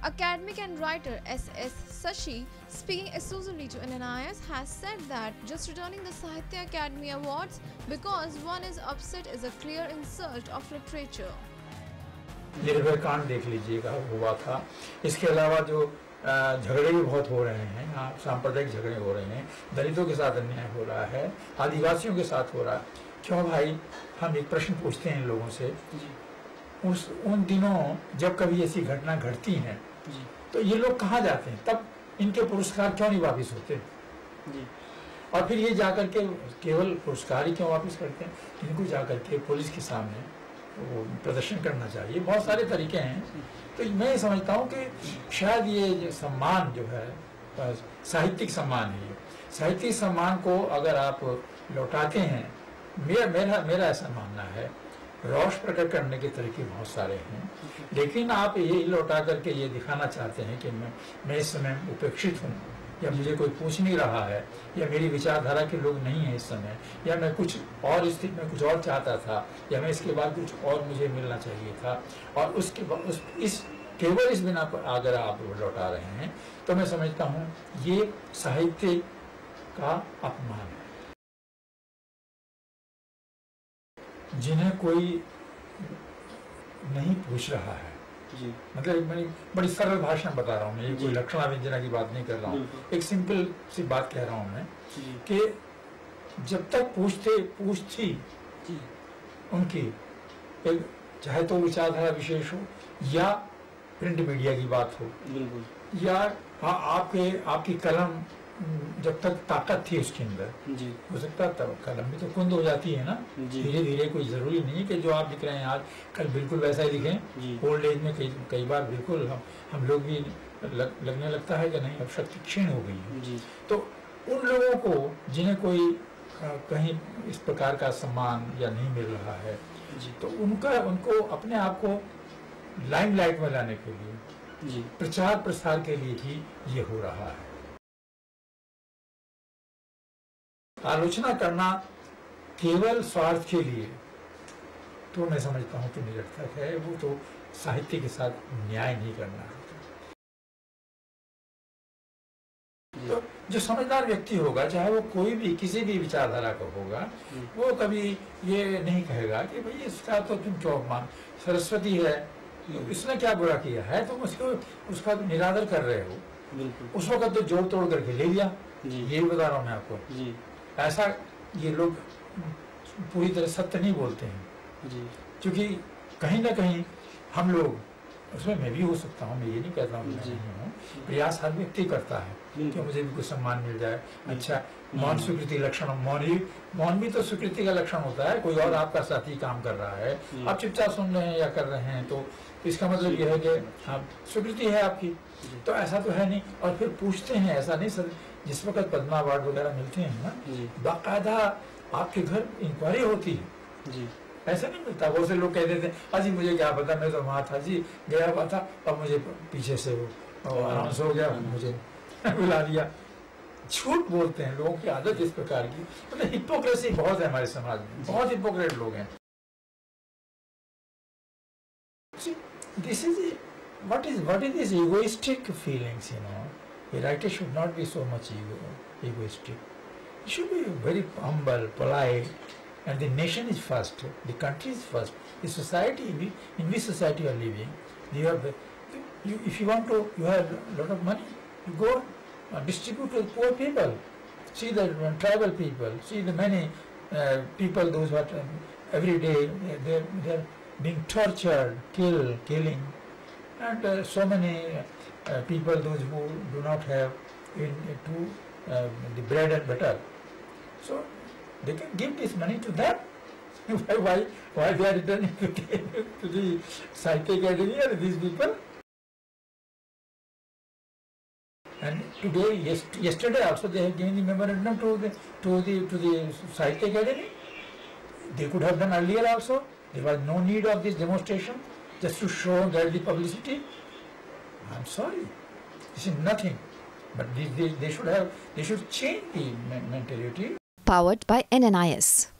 Academic and writer S.S. Sashi, speaking exclusively to NNIS, has said that just returning the Sahitya Academy Awards because one is upset is a clear insult of literature. Nirbhaya कांड देख लीजिएगा, हुआ था। इसके अलावा जो झगड़े भी बहुत हो रहे हैं, सांप्रदायिक झगड़े हो रहे हैं, दलितों के साथ अन्याय हो रहा है, आदिवासियों के साथ हो रहा है। क्यों भाई? हम एक प्रश्न पूछते हैं लोगों से, उन दिनों जब कभी ऐसी घटना घटती है तो ये लोग कहाँ जाते हैं? तब इनके पुरस्कार क्यों नहीं वापिस होते? और फिर ये जाकर के केवल पुरस्कार ही क्यों वापिस करते हैं? इनको जाकर के पुलिस के सामने वो प्रदर्शन करना चाहिए। बहुत सारे तरीके हैं। तो मैं समझता हूँ कि शायद ये सम्मान जो है साहित्यिक सम्मान है। ये साहित्यिक सम्मान को अगर आप लौटाते हैं, मेरा ऐसा मानना है, रोष प्रकट करने के तरीके बहुत सारे हैं, लेकिन आप ये लौटा करके ये दिखाना चाहते हैं कि मैं इस समय उपेक्षित हूँ, या मुझे कोई पूछ नहीं रहा है, या मेरी विचारधारा के लोग नहीं है इस समय, या मैं कुछ और स्थिति में कुछ और चाहता था, या मैं इसके बाद कुछ और मुझे मिलना चाहिए था, और उसके बाद केवल इस बिना पर अगर आप लौटा रहे हैं तो मैं समझता हूँ ये साहित्य का अपमान है। जिन्हें कोई नहीं पूछ रहा है, मतलब बड़ी सरल भाषा में बता रहा हूँ मैं, ये कोई लक्षणा व्यंजना की बात नहीं कर रहा हूँ, एक सिंपल सी बात कह रहा हूँ मैं कि जब तक पूछती उनकी एक, चाहे तो विचारधारा विशेष हो या प्रिंट मीडिया की बात हो, या आपकी कलम जब तक ताकत थी उसके अंदर, हो सकता तब कलम भी तो कुंद हो जाती है ना धीरे धीरे। कोई जरूरी नहीं है कि जो आप लिख रहे हैं आज कल बिल्कुल वैसा ही लिखें। ओल्ड एज में कई बार बिल्कुल हम लोग भी लगने लगता है कि नहीं, अब शक्ति क्षीण हो गई है। तो उन लोगों को जिन्हें कोई कहीं इस प्रकार का सम्मान या नहीं मिल रहा है, तो उनको अपने आप को लाइमलाइट में लाने के लिए, प्रचार प्रसार के लिए ही ये हो रहा है। आलोचना करना केवल स्वार्थ के लिए तो मैं समझता हूँ कि निरर्थक है। वो तो साहित्य के साथ न्याय नहीं करना है। तो जो समझदार व्यक्ति होगा, चाहे वो कोई भी किसी भी विचारधारा का होगा, वो कभी ये नहीं कहेगा कि भाई इसका तो तुम क्यों अपमान, सरस्वती है इसने क्या बुरा किया है, तुम उसका तो निरादर कर रहे हो। उस वक्त तो जोड़ तोड़ करके ले लिया, ये बता रहा हूँ मैं आपको। ऐसा ये लोग पूरी तरह सत्य नहीं बोलते हैं, क्योंकि कहीं ना कहीं हम लोग, उसमें मैं भी हो सकता हूँ, मैं ये नहीं कहता हूँ मैं नहीं हूँ, प्रयास हर व्यक्ति करता है कि मुझे भी कुछ सम्मान मिल जाए। अच्छा, मौन स्वीकृति लक्षण, मौन भी तो स्वीकृति का लक्षण होता है। कोई और आपका साथी काम कर रहा है, आप चुपचाप सुन रहे हैं या कर रहे हैं, तो इसका मतलब यह है कि आप स्वीकृति है आपकी। तो ऐसा तो है नहीं। और फिर पूछते हैं, ऐसा नहीं सर, जिस वक्त पद्मा अवार्ड वगैरह मिलते हैं ना, बाकायदा आपके घर इंक्वायरी होती है, ऐसा नहीं मिलता। बहुत से लोग कह देते हैं अजी मुझे क्या पता, मैं तो वहाँ था जी, गया हुआ था, अब मुझे पीछे से वो अनाउंस हो गया, मुझे बुला लिया। झूठ बोलते हैं, लोगों की आदत इस प्रकार की, मतलब हिपोक्रेसी बहुत है हमारे समाज में, बहुत हिपोक्रेट लोग हैं। This is what is this egoistic feelings, you know? A writer should not be so much egoistic. He should be very humble, polite, and the nation is first, the country is first, the society in which society you are living. If you want to, you have a lot of money, you go distribute to the poor people. See the tribal people, see the many people, those who are every day they are being tortured, killing, and so many people, those who do not have the bread and butter. So they can give this money to them. Why they are returning to the Sahitya Academy or these people? And today, yesterday also they have given the memorandum to the Sahitya Academy. They could have done earlier also. There was no need of this demonstration just to show that the publicity. I'm sorry, this is nothing. But they should change the mentality. Powered by NNIS.